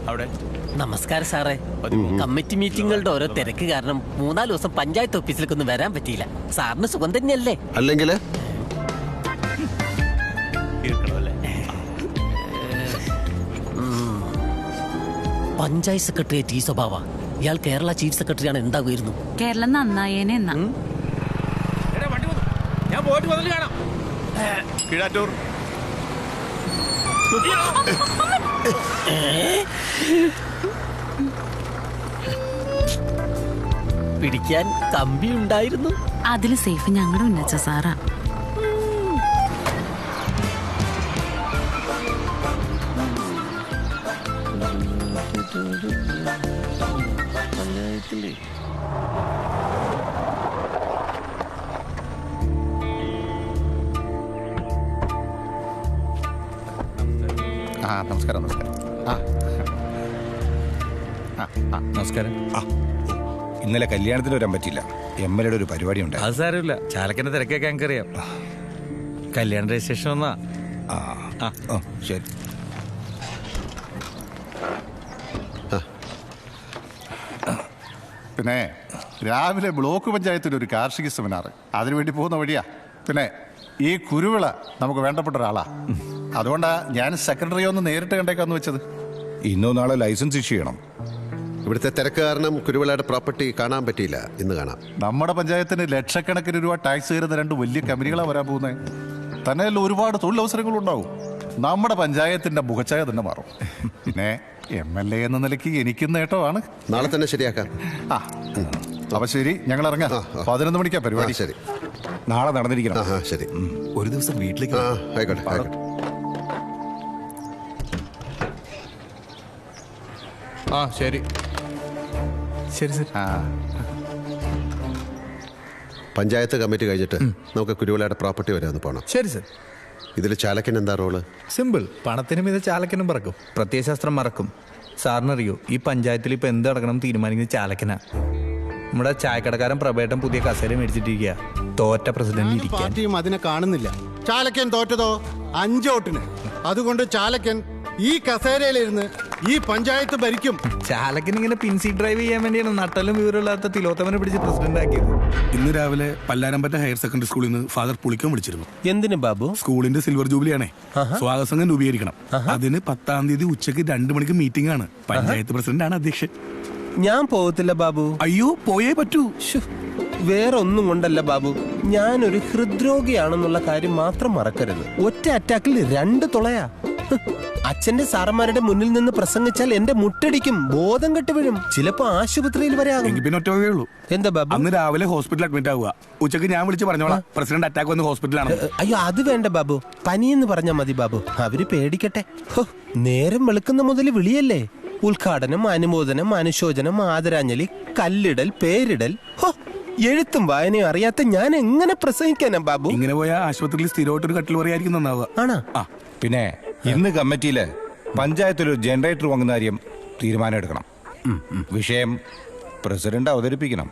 അവിടെ നമസ്കാരം സാറേ. കമ്മിറ്റി മീറ്റിങ്ങുകളുടെ ഓരോ തിരക്ക് കാരണം 3-4 ദിവസം പഞ്ചായത്ത് ഓഫീസിലേക്കൊന്നും വരാൻ പറ്റിയില്ല. സാറിന് സുഖം തന്നെയല്ലേ? അല്ലെങ്കിൽ പഞ്ചായത്ത് സെക്രട്ടറിയേറ്റ് ഈ സ്വഭാവ. ഇയാൾ കേരള ചീഫ് സെക്രട്ടറി ആണ്, എന്താകുമായിരുന്നു? കേരളം നന്നായേനെ എന്നാ. ഞാൻ പോയിട്ട് വന്നിട്ട് കാണാം. കീഴാറ്റൂർ പിടിക്കാൻ കമ്പി ഉണ്ടായിരുന്നു. അതില് സേഫ് ഞങ്ങളുടെ ഉന്നച്ച സാറാ. നമസ്കാരം. നമസ്കാരം. ഇന്നലെ കല്യാണത്തിന് വരാൻ പറ്റില്ല. MLA ഒരു പരിപാടി ഉണ്ട്. അത് സാരമില്ല, ചാലക്കന്റെ തിരക്കൊക്കെ ഞങ്ങൾക്കറിയാം. കല്യാണ രജിസ്ട്രേഷൻ വന്നാ. ശരി. പിന്നെ രാവിലെ ബ്ലോക്ക് പഞ്ചായത്തിൻ്റെ ഒരു കാർഷിക സെമിനാർ, അതിനുവേണ്ടി പോകുന്ന വഴിയാ. പിന്നെ ഈ കുരുവിള നമുക്ക് വേണ്ടപ്പെട്ട ഒരാളാ. അതുകൊണ്ടാണ് ഞാൻ സെക്രട്ടറിയെ ഒന്ന് നേരിട്ട് കണ്ടേക്കാന്ന് വെച്ചത്. ഇന്നോ നാളെ ലൈസൻസ് ഇഷ്യൂ ചെയ്യണം. ഇവിടുത്തെ തിരക്ക് കാരണം കുരുവിളയുടെ പ്രോപ്പർട്ടി കാണാൻ പറ്റിയില്ല. ഇന്ന് കാണാം. നമ്മുടെ പഞ്ചായത്തിന് ലക്ഷക്കണക്കിന് രൂപ ടാക്സ് കയറുന്ന 2 വലിയ കമ്പനികളാണ് വരാൻ പോകുന്നത്. തന്നെയല്ല ഒരുപാട് തൊഴിലവസരങ്ങളും ഉണ്ടാവും. നമ്മുടെ പഞ്ചായത്തിന്റെ മുഖച്ഛായ തന്നെ മാറും. പിന്നെ MLA എന്ന നിലയ്ക്ക് എനിക്കും നേട്ടമാണ്. നാളെ തന്നെ ശരിയാക്കാം. അപ്പൊ ശരി, ഞങ്ങൾ ഇറങ്ങാം. 11 മണിക്കാ പരിപാടി. ശരി, നാളെ നടന്നിരിക്കണം. ശരി. ഒരു ദിവസം വീട്ടിലേക്ക് ആയിക്കോട്ടെ. ശരി. പഞ്ചായത്ത് കമ്മിറ്റി കഴിഞ്ഞിട്ട് നമുക്ക് കുരുവിളയുടെ പ്രോപ്പർട്ടി വരെ ഒന്ന് പോകണം. ശരി സർ. ഇതിൽ ചാലക്കൻ എന്താ റോള്? സിമ്പിൾ. പണത്തിനും ഇത് ചാലക്കനും പറക്കും. പ്രത്യയശാസ്ത്രം മറക്കും. സാറിനറിയോ, ഈ പഞ്ചായത്തിൽ ഇപ്പൊ എന്ത് നടക്കണം തീരുമാനിക്കുന്നത് ചാലക്കനാ. നമ്മുടെ ചായക്കടക്കാരൻ പ്രഭേട്ടൻ പുതിയ കസേര മേടിച്ചിട്ടിരിക്കുക. തോറ്റ പ്രസിഡന്റ് ഇരിക്കാൻ. പാർട്ടിയും അതിനെ കാണുന്നില്ല. ചാലക്കൻ തോറ്റതോ 5 വോട്ടിന്. അതുകൊണ്ട് ചാലക്കൻ ഈ കസേരയിലിരുന്ന് ഈ പഞ്ചായത്ത് ഭരിക്കും. ചാലക്കൻ ഇങ്ങനെ പിൻസി ഡ്രൈവ് ചെയ്യാൻ വേണ്ടിയാണ് നട്ടലും വിവരമില്ലാത്ത തിലോത്തമനെ പിടിച്ച് പ്രസിഡന്റ് ആക്കിയത്. ഇന്ന് രാവിലെ പല്ലാരമ്പറ്റ ഹയർ സെക്കൻഡറി സ്കൂളിൽ നിന്ന് ഫാദർ പുളിക്കം വിളിച്ചിരുന്നു. എന്തിനു ബാബു? സ്കൂളിന്റെ സിൽവർ ജൂബിലിയാണേ. സ്വാഗത സംഘം രൂപീകരിക്കണം. അതിന് 10-ാം തീയതി ഉച്ചയ്ക്ക് 2 മണിക്ക് മീറ്റിംഗ് ആണ്. പഞ്ചായത്ത് പ്രസിഡന്റ് ആണ് അധ്യക്ഷൻ. ഞാൻ പോകത്തില്ല ബാബു. അയ്യോ, പോയേ പറ്റൂ. വേറെ ഒന്നും കൊണ്ടല്ല ബാബു, ഞാനൊരു ഹൃദ്രോഗിയാണെന്നുള്ള കാര്യം മാത്രം മറക്കരുത്. ഒറ്റ അറ്റാക്കിൽ 2 തുളയാ. അച്ഛന്റെ സാറന്മാരുടെ മുന്നിൽ നിന്ന് പ്രസംഗിച്ചാൽ എന്റെ മുട്ടടിക്കും, ബോധം കെട്ട് വീഴും, ചിലപ്പോ ആശുപത്രിയിൽ വരെ ആകും. പിന്നെ ഒറ്റ വകയേ ഉള്ളൂ. എന്താ ബാബു? അന്ന് രാവിലെ ഹോസ്പിറ്റലിൽ അഡ്മിറ്റ് ആവുക. ഉച്ചയ്ക്ക് ഞാൻ വിളിച്ച് പറഞ്ഞോളാം പ്രസിഡന്റ് അറ്റാക്ക് വന്ന് ഹോസ്പിറ്റലാണ്. അയ്യോ, അത് വേണ്ട ബാബു, പനിയെന്ന് പറഞ്ഞാൽ മതി ബാബു. അവര് പേടിക്കട്ടെ. നേരം വെളുക്കുന്ന മുതൽ വിളിയല്ലേ. ഉദ്ഘാടനം, അനുമോദനം, അനുശോചനം, ആദരാഞ്ജലി, കല്ലിടൽ, പേരിടൽ. എഴുത്തും വായനയും അറിയാത്ത ഞാൻ എങ്ങനെ പ്രസംഗിക്കാനാ ബാബു? ഇങ്ങനെ പോയാൽ ആശുപത്രിയിൽ സ്ഥിരമായിട്ടൊരു കട്ടിൽ പറയായിരിക്കും നന്നാവുക. ആണോ? പിന്നെ ഇന്ന് കമ്മിറ്റിയില് പഞ്ചായത്തിലൊരു ജനറേറ്റർ വാങ്ങുന്ന കാര്യം തീരുമാനം എടുക്കണം. വിഷയം പ്രസിഡന്റ് അവതരിപ്പിക്കണം.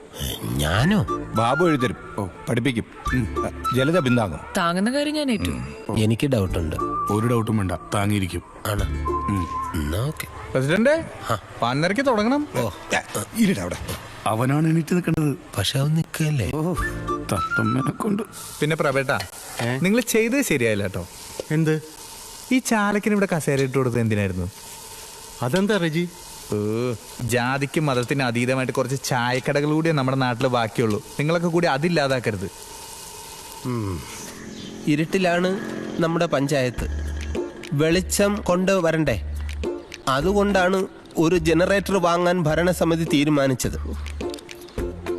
ഞാനോ? ബാബു എഴുതരും, പഠിപ്പിക്കും. ജലജ ബിന്ദാകും. താങ്ങുന്ന കാര്യം ഞാൻ ഏറ്റു. എനിക്ക് ഡൗട്ടുണ്ട്. ഒരു ഡൗട്ടും വേണ്ട, താങ്ങിയിരിക്കും. ആണ്. പ്രസിഡന്റ് 12:30 തുടങ്ങണം. അവിടെ അവനാണ് എണീറ്റ് നിൽക്കേണ്ടത്. പക്ഷെ അവൻ നിൽക്കല്ലേ. കൊണ്ട് പിന്നെ പ്രഭേട്ടാ, നിങ്ങൾ ചെയ്തത് ശരിയായില്ല കേട്ടോ. എന്ത്? ഈ ചാലക്കിന് ഇവിടെ കസേര ഇട്ട് കൊടുത്തത് എന്തിനായിരുന്നു? അതെന്താ റജി? ജാതിക്കും മതത്തിന് അതീതമായിട്ട് കുറച്ച് ചായക്കടകൾ കൂടിയേ നമ്മുടെ നാട്ടിൽ ബാക്കിയുള്ളൂ. നിങ്ങളൊക്കെ കൂടി അതില്ലാതാക്കരുത്. ഇരുട്ടിലാണ് നമ്മുടെ പഞ്ചായത്ത്, വെളിച്ചം കൊണ്ട് വരണ്ടേ. അതുകൊണ്ടാണ് ഒരു ജനറേറ്റർ വാങ്ങാൻ ഭരണസമിതി തീരുമാനിച്ചത്.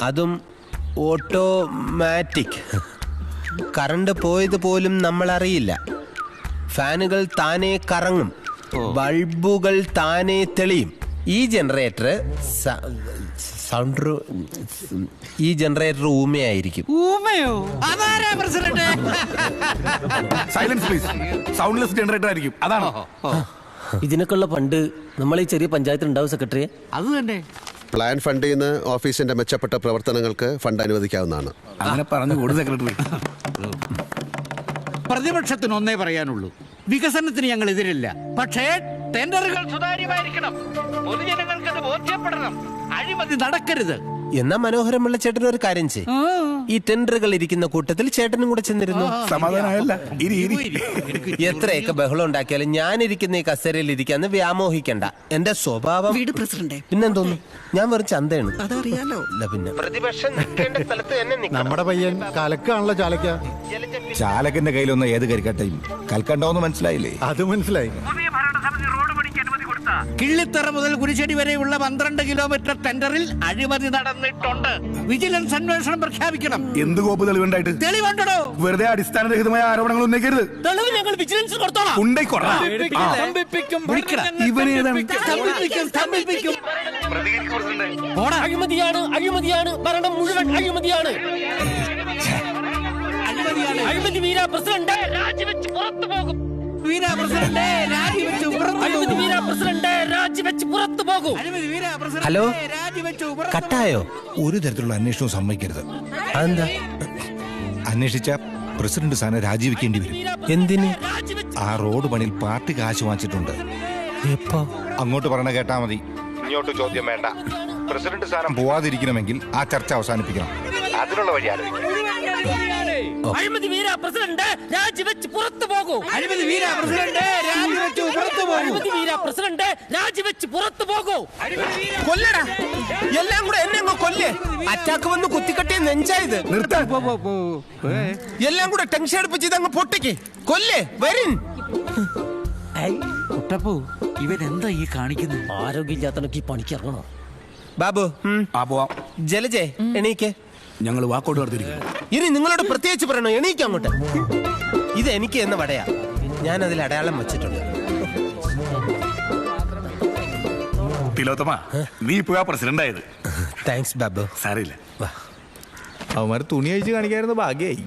അതും ഓട്ടോമാറ്റിക്. കറണ്ട് പോയത് പോലും നമ്മളറിയില്ല. ഫാനുകൾ താനേ കറങ്ങും, ബൾബുകൾ താനേ തെളിയും. ഈ ജനറേറ്റർ ഊമയായിരിക്കും. Silence please. സൗണ്ട്ലെസ് ജനറേറ്റർ ആയിരിക്കും. അതാണോ? ഇതിനൊക്കെയുള്ള ഫണ്ട് നമ്മൾ ഈ ചെറിയ പഞ്ചായത്തിൽ ഉണ്ടാവും സെക്രട്ടറിയെ. അത് തന്നെ. പ്ലാൻ ഫണ്ടിൽ നിന്ന് ഓഫീസിന്റെ മെച്ചപ്പെട്ട പ്രവർത്തനങ്ങൾക്ക് ഫണ്ട് അനുവദിക്കാവുന്നതാണ്. അങ്ങനെ പറഞ്ഞു കൊടു സെക്രട്ടറി. പ്രതിപക്ഷത്തിന് ഒന്നേ പറയാനുള്ളൂ, വികസനത്തിന് ഞങ്ങൾ എതിരില്ല. പക്ഷേ ടെൻഡറുകൾ സുതാര്യമായിരിക്കണം. പൊതുജനങ്ങൾക്ക് അത് ബോധ്യപ്പെടണം. അഴിമതി നടക്കരുത്. എന്നാ മനോഹരം പിള്ള ചേട്ടൻ ഒരു കാര്യം ചെയ്യും, ഈ ടെൻഡറുകൾ ഇരിക്കുന്ന കൂട്ടത്തിൽ ചേട്ടനും കൂടെ ചെന്നിരുന്നു. സമാധാനമായല്ല. എത്രയൊക്കെ ബഹളം ഉണ്ടാക്കിയാലും ഞാനിരിക്കുന്ന ഈ കസേരയിൽ ഇരിക്കാന്ന് വ്യാമോഹിക്കണ്ട. എന്റെ സ്വഭാവം വീട് പ്രസിഡന്റ് പിന്നെന്തോന്നു, ഞാൻ വെറും ചന്തയാണ്. അതറിയാലോ. പിന്നെ പ്രതിപക്ഷം നിൽക്കേണ്ട സ്ഥലത്ത് തന്നെ നിൽക്കണം. നമ്മുടെ പയ്യൻ കലക്കാണല്ലോ ചാലക്ക. ചാലകന്റെ കയ്യിലൊന്ന് ഏത് കരിക്കട്ടയും കൽക്കണ്ടോന്ന് മനസ്സിലായില്ലേ? അത് മനസ്സിലായി. കിള്ളിത്തറ മുതൽ കുരിശടി വരെയുള്ള 12 കിലോമീറ്റർ ടെൻഡറിൽ അഴിമതി നടന്നിട്ടുണ്ട്. വിജിലൻസ് അന്വേഷണം പ്രഖ്യാപിക്കണം. എന്ത് കോപ്പ് തെളിവുണ്ടായിട്ട്? തെളിവുണ്ടോ? വെറുതെ അടിസ്ഥാനരഹിതമായ ആരോപണങ്ങൾ ഉന്നയിക്കരുത്. തെളിവ് ഞങ്ങൾ വിജിലൻസ് കൊടുത്തോളാം. അഴിമതിയാണ്, അഴിമതിയാണ്, ഭരണം മുഴുവൻ അഴിമതിയാണ്. അഴിമതി വീര പ്രസിഡന്റ് രാജിവെച്ച് പുറത്തു പോകും. ഹലോ, കട്ടായോ? ഒരു തരത്തിലുള്ള അന്വേഷണവും സമ്മതിക്കരുത്. അതെന്താ? അന്വേഷിച്ച പ്രസിഡന്റ് സ്ഥാനം രാജിവെക്കേണ്ടി വരും. എന്തിന്? ആ റോഡ് പണിയിൽ പാർട്ടി കാശ് വാങ്ങിച്ചിട്ടുണ്ട്. എപ്പോ? അങ്ങോട്ട് പറഞ്ഞ കേട്ടാ മതി, ഇങ്ങോട്ട് ചോദ്യം വേണ്ട. പ്രസിഡന്റ് സ്ഥാനം പോവാതിരിക്കണമെങ്കിൽ ആ ചർച്ച അവസാനിപ്പിക്കണം. അതിനുള്ള വഴി ആലോചിക്കണം. അഴിമതി വീര പ്രസിഡന്റ് രാജിവെച്ച് പുറത്തു പോകൂ. അഴിമതി വീര പ്രസിഡന്റ് രാജിവെച്ച് പുറത്തു പോകും. അഴിമതി വീര പ്രസിഡന്റ് രാജിവെച്ച് പുറത്തു പോകൂ. കൊല്ലടാ, എല്ലാം കൂടെ എന്നെ അങ്ങ് കൊല്ലേ. അറ്റാക്ക് വന്ന് കുത്തിക്കട്ടിയ നെഞ്ചായത്. എല്ലാം കൂടെ ടെൻഷൻ അടുപ്പിച്ച് ഇതങ്ങ് പൊട്ടിക്ക്. കൊല്ലേ വരും. കുട്ടപ്പു, ഇവരെന്താ ഈ കാണിക്കുന്നത്? ആരോഗ്യമില്ലാത്തനക്ക് ഈ പണിക്കിറങ്ങണോ? ബാബു, ജലജേ എണീക്ക്. ഞങ്ങൾ വാക്കോട്ട് നടത്തിയിരിക്കുന്നു. ഇനി നിങ്ങളോട് പ്രത്യേകിച്ച് പറയണോ? എണീക്ക് അങ്ങോട്ട്. ഇത് എനിക്ക് എന്ന വടയാ, ഞാൻ അതിൽ അടയാളം വെച്ചിട്ടുണ്ട്. തിലോത്തമ, നീ ഇപ്പോഴാ പ്രസിഡന്റ് ആയത്. താങ്ക്സ് ബാബു. സാറിയില്ല. അവന്മാർ തുണി അഴിച്ച് കാണിക്കായിരുന്നു, ഭാഗ്യായി.